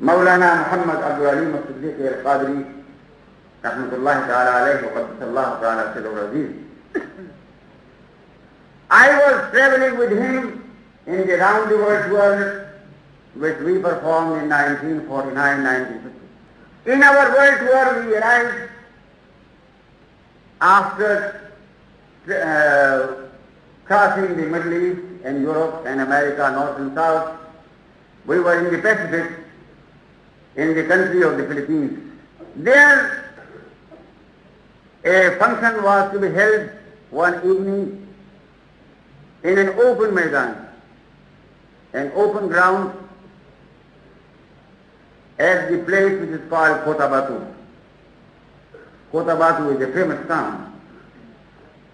Maulana Muhammad Abdul Alim Siddiq al-Qadri, rahmatullahi ta'ala alayhi wa qaddasallahu ta'ala sirruhu aziz. I was traveling with him in the round the world tour which we performed in 1949-1950. In our world tour we arrived after crossing the Middle East and Europe and America, North and South. We were in the Pacific, in the country of the Philippines. There a function was to be held one evening in an open Maidan, an open ground at the place which is called Cotabato. Cotabato is a famous town,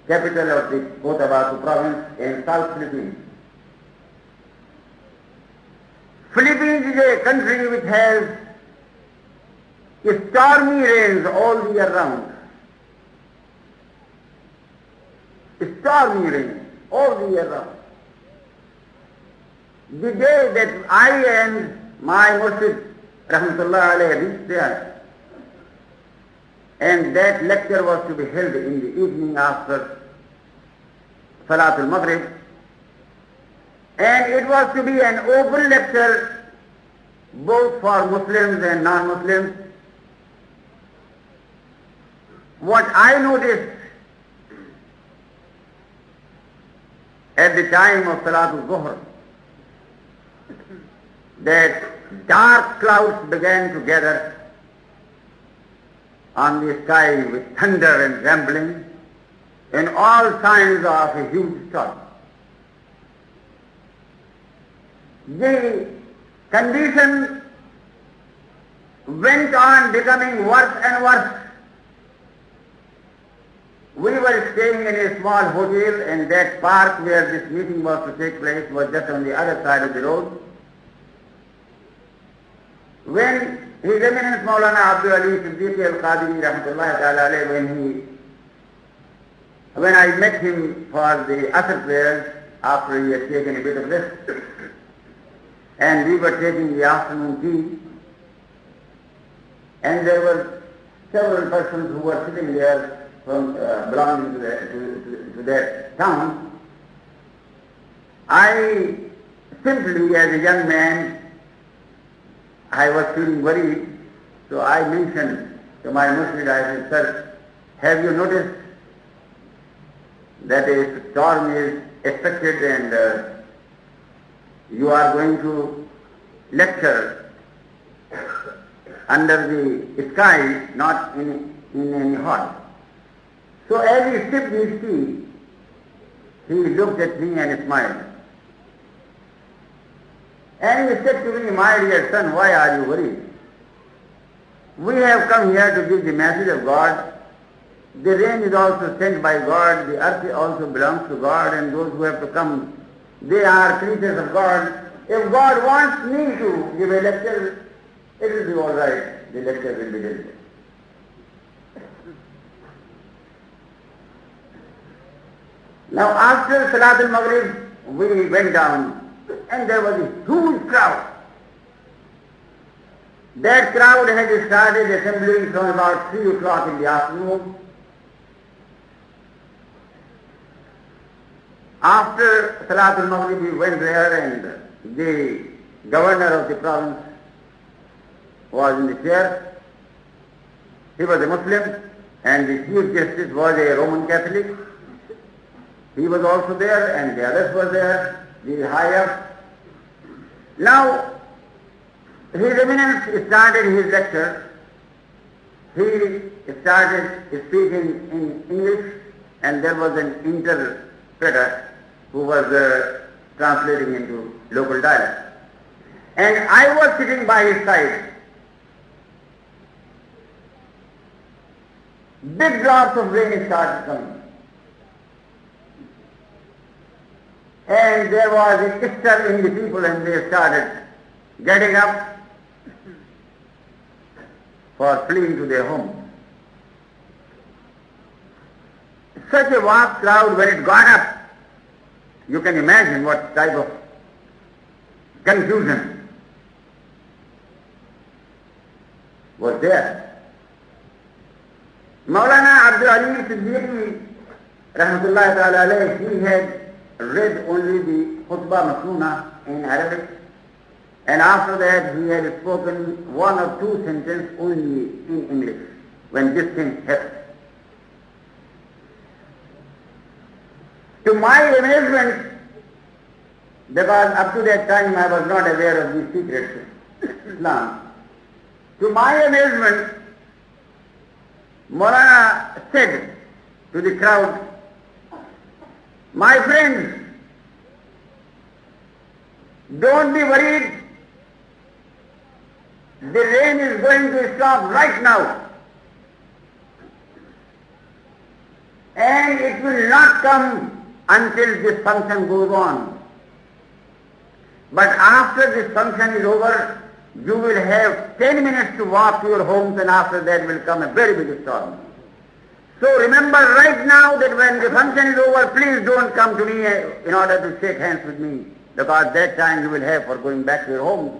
capital of the Cotabato province in South Philippines. Philippines is a country which has stormy rains all the year round. Stormy rains all the year round. The day that I and my Murshid Rahmatullah alayhi reached there, and that lecture was to be held in the evening after Salatul Maghrib, and it was to be an open lecture both for Muslims and non-Muslims. What I noticed at the time of Salatul Zuhr, that dark clouds began to gather on the sky with thunder and trembling and all signs of a huge storm. The condition went on becoming worse and worse. We were staying in a small hotel, and that park where this meeting was to take place was just on the other side of the road. When His Eminence Maulana Abdul Ali Siddiq al-Qadri rahmatullahi ta'ala alayhi, when I met him for the Asr prayers after he had taken a bit of rest, and we were taking the afternoon tea, and there were several persons who were sitting there from belonging to that town. I simply, as a young man, I was feeling worried, so I mentioned to my Muslim, I said, "Sir, have you noticed that a storm is expected and you are going to lecture under the sky, not in any hall?" So as he sipped his tea, he looked at me and smiled. And he said to me, "My dear son, why are you worried? We have come here to give the message of God. The rain is also sent by God, the earth also belongs to God, and those who have to come, they are creatures of God. If God wants me to give a lecture, it will be all right. The lecture will be delivered." Now after Salatul Maghrib, we went down, and there was a huge crowd. That crowd had started assembling from about 3 o'clock in the afternoon. After Salatul Maghrib, we went there, and the governor of the province was in the chair. He was a Muslim, and the Chief Justice was a Roman Catholic. He was also there, and the others were there, the higher. Now, His Eminence started his lecture. He started speaking in English, and there was an interpreter who was translating into local dialect. And I was sitting by his side. Big drops of rain started coming. And there was a stir in the people, and they started getting up for fleeing to their homes. Such a vast crowd, when it got up, you can imagine what type of confusion. was there. Maulana Abdul Ali Siddiqui, rahmatullahi ta'ala alayh, he had read only the khutbah masnoona in Arabic, and after that he had spoken one or two sentences only in English when this thing happened. To my amazement, because up to that time I was not aware of the secrets of Islam, to my amazement, Maulana said to the crowd, "My friends, don't be worried. The rain is going to stop right now. And it will not come until this function goes on. But after this function is over, you will have 10 minutes to walk to your homes, and after that will come a very big storm. So remember right now that when the function is over, please don't come to me in order to shake hands with me, because that time you will have for going back to your homes."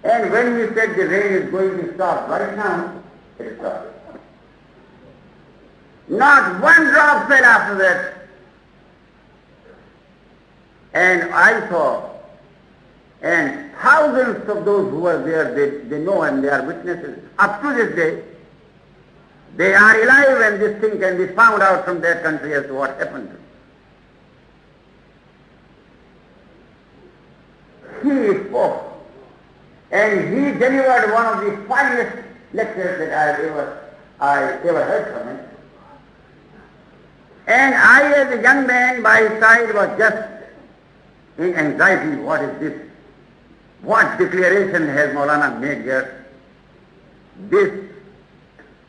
And when he said the rain is going to stop right now, it stopped. Not one drop fell after that. And I saw, and thousands of those who were there, they know and they are witnesses. Up to this day, they are alive, and this thing can be found out from their country as to what happened. He spoke, and he delivered one of the finest lectures that I ever heard from him. And I, as a young man by his side, was just in anxiety. What is this? What declaration has Maulana made here? This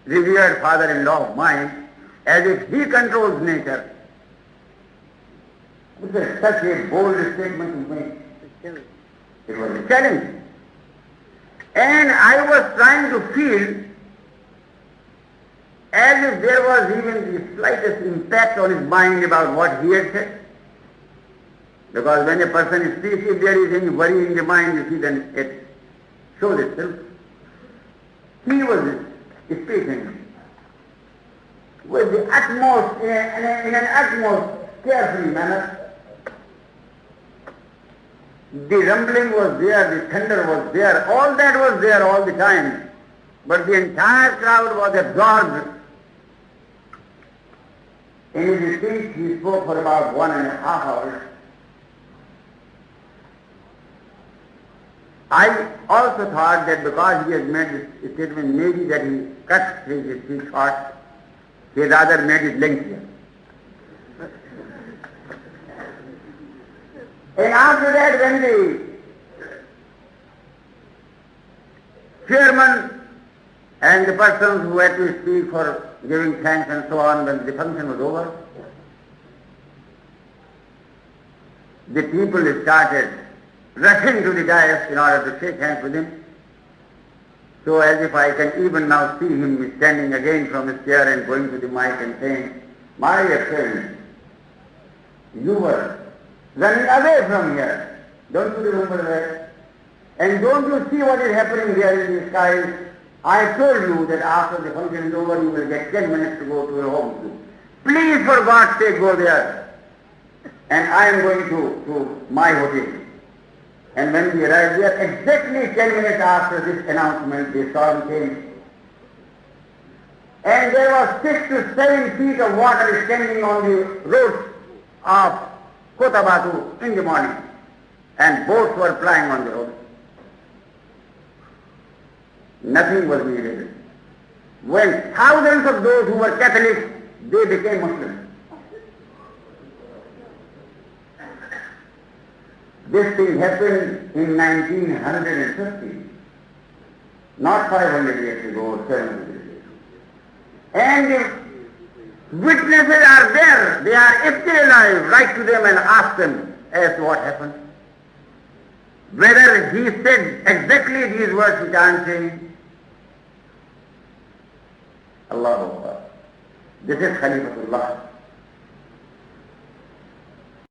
revered father-in-law of mine, as if he controls nature. It was such a bold statement to make. It was a challenge. And I was trying to feel as if there was even the slightest impact on his mind about what he had said. Because when a person is speaking, if there is any worry in the mind, you see, then it shows itself. He was speaking with the utmost, in an utmost carefree manner. The rumbling was there, the thunder was there, all that was there all the time. But the entire crowd was absorbed. In his speech, he spoke for about 1.5 hours. I also thought that because he has made this statement, maybe that he cut his speech short, he rather made it lengthier. And after that, when the chairman and the persons who had to speak for giving thanks and so on, when the function was over, the people started rushing to the dais in order to shake hands with him. So as if I can even now see him standing again from his chair and going to the mic and saying, "My Excellency, you were running away from here. Don't you remember that? And don't you see what is happening here in the skies? I told you that after the function is over, you will get 10 minutes to go to your home. Please, for God's sake, go there. And I am going to my hotel." And when we arrived there, exactly 10 minutes after this announcement, the storm came. And there was 6 to 7 feet of water standing on the roads of Kotabatu in the morning. And boats were plying on the road. Nothing was needed. When thousands of those who were Catholics, they became Muslims. This thing happened in 1950, not 500 years ago or 700 years ago. And the witnesses are there, they are still alive. Write to them and ask them as to what happened. Whether he said exactly these words which I am saying. Allahu Akbar. This is Khalifatullah.